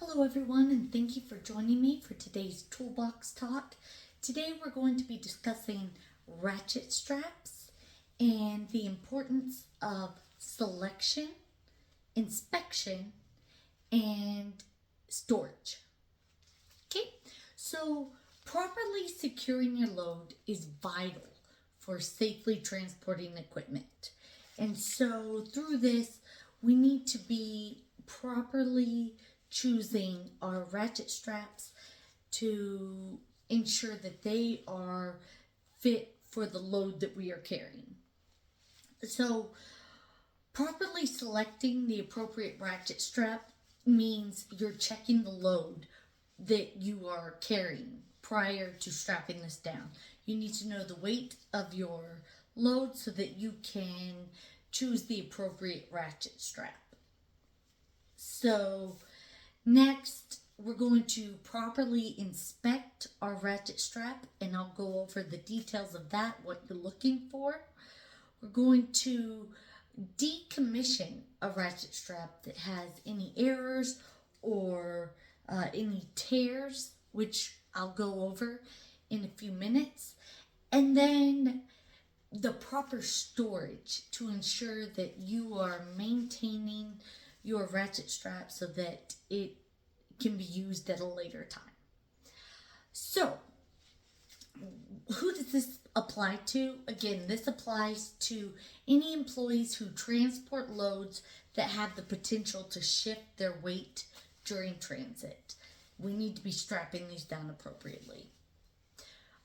Hello everyone, and thank you for joining me for today's Toolbox Talk. Today we're going to be discussing ratchet straps and the importance of selection, inspection, and storage. Okay, so properly securing your load is vital for safely transporting equipment. And so through this, we need to be properly choosing our ratchet straps to ensure that they are fit for the load that we are carrying. So, properly selecting the appropriate ratchet strap means you're checking the load that you are carrying prior to strapping this down. You need to know the weight of your load so that you can choose the appropriate ratchet strap. So, next, we're going to properly inspect our ratchet strap, and I'll go over the details of that, what you're looking for. We're going to decommission a ratchet strap that has any errors or any tears, which I'll go over in a few minutes. And then the proper storage to ensure that you are maintaining your ratchet strap so that it can be used at a later time. So, who does this apply to? Again, this applies to any employees who transport loads that have the potential to shift their weight during transit. We need to be strapping these down appropriately.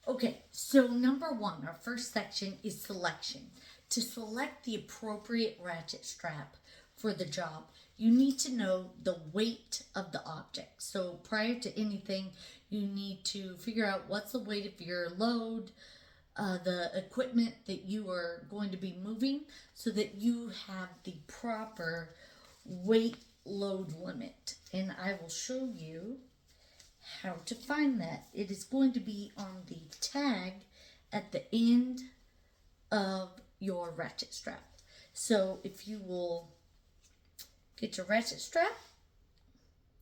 Okay, so number one, our first section is selection. To select the appropriate ratchet strap for the job, you need to know the weight of the object. So prior to anything, you need to figure out what's the weight of your load, the equipment that you are going to be moving, so that you have the proper weight load limit. And I will show you how to find that. It is going to be on the tag at the end of your ratchet strap. So if you will get your ratchet strap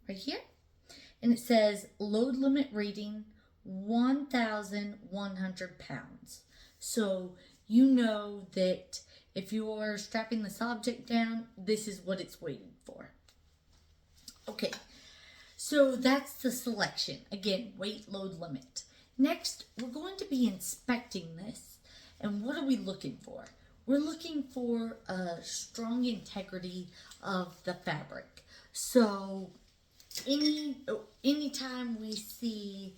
right here, and it says load limit rating 1,100 pounds. So you know that if you're strapping this object down, this is what it's weighted for. Okay, so that's the selection. Again, weight load limit. Next, we're going to be inspecting this. And what are we looking for? We're looking for a strong integrity of the fabric. So anytime we see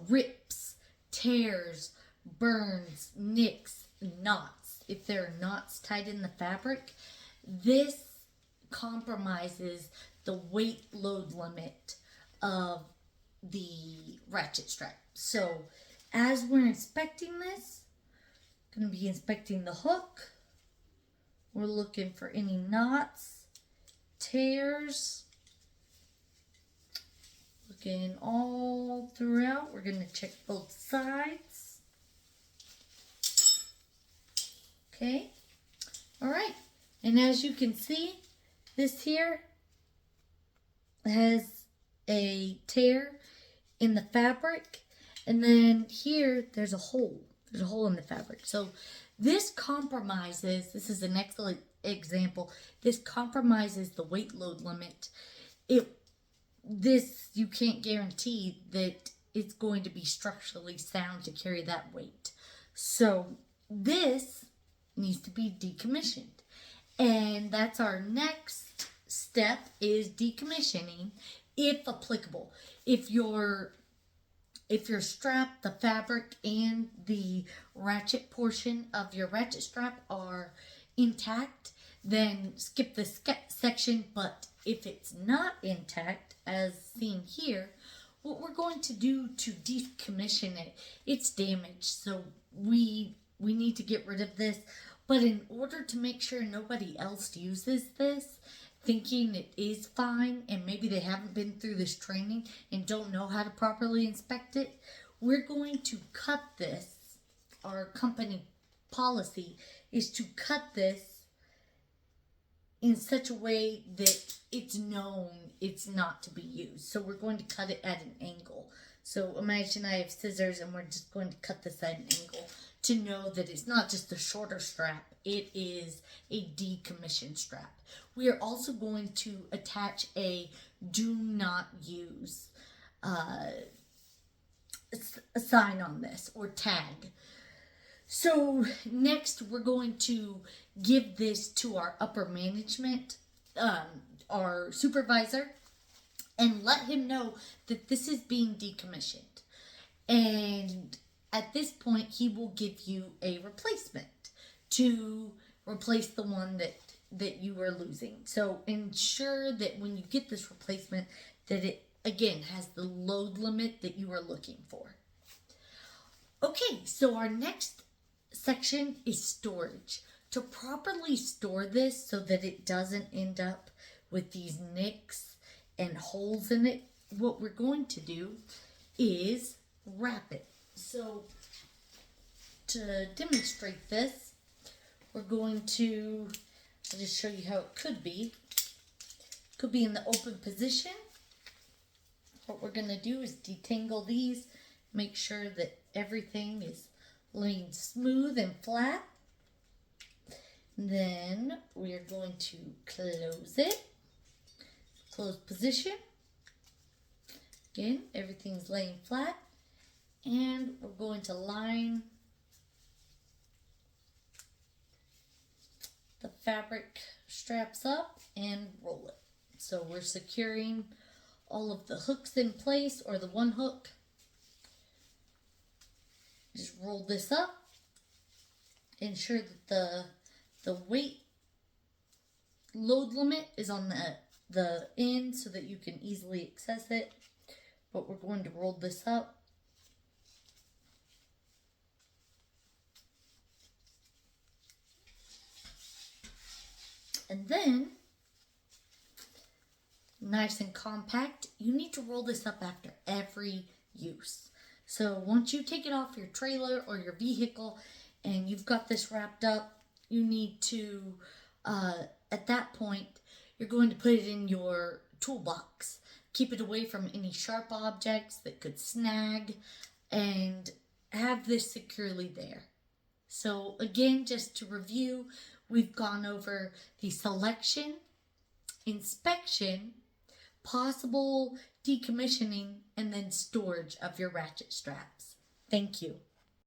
rips, tears, burns, nicks, knots, if there are knots tied in the fabric, this compromises the weight load limit of the ratchet strap. So as we're inspecting this, going to be inspecting the hook. We're looking for any knots, tears, looking all throughout. We're going to check both sides. Okay. All right. And as you can see, this here has a tear in the fabric. And then here, there's a hole. There's a hole in the fabric. So this compromises, this is an excellent example, this compromises the weight load limit. This, you can't guarantee that it's going to be structurally sound to carry that weight. So this needs to be decommissioned. And that's our next step, is decommissioning, if applicable. If your strap, the fabric, and the ratchet portion of your ratchet strap are intact, then skip this section. But if it's not intact, as seen here, what we're going to do to decommission it, it's damaged. So we need to get rid of this. But in order to make sure nobody else uses this, thinking it is fine, and maybe they haven't been through this training and don't know how to properly inspect it, we're going to cut this. Our company policy is to cut this in such a way that it's known it's not to be used. So we're going to cut it at an angle. So imagine I have scissors and we're just going to cut this at an angle to know that it's not just a shorter strap, it is a decommissioned strap. We are also going to attach a do not use a sign on this, or tag. So next we're going to give this to our upper management, our supervisor, and let him know that this is being decommissioned. And at this point, he will give you a replacement to replace the one that you are losing. So ensure that when you get this replacement, that it again has the load limit that you are looking for. Okay, so our next section is storage. To properly store this so that it doesn't end up with these nicks and holes in it, what we're going to do is wrap it. So to demonstrate this, we're going to, I'll just show you how it could be. Could be in the open position. What we're going to do is detangle these, make sure that everything is laying smooth and flat. Then we are going to close it. Closed position. Again, everything's laying flat. And we're going to line the fabric straps up and roll it. So we're securing all of the hooks in place, or the one hook. Just roll this up. Ensure that the weight load limit is on the end so that you can easily access it. But we're going to roll this up. And then, nice and compact, you need to roll this up after every use. So once you take it off your trailer or your vehicle and you've got this wrapped up, you need to, at that point, you're going to put it in your toolbox. Keep it away from any sharp objects that could snag, and have this securely there. So again, just to review, we've gone over the selection, inspection, possible decommissioning, and then storage of your ratchet straps. Thank you.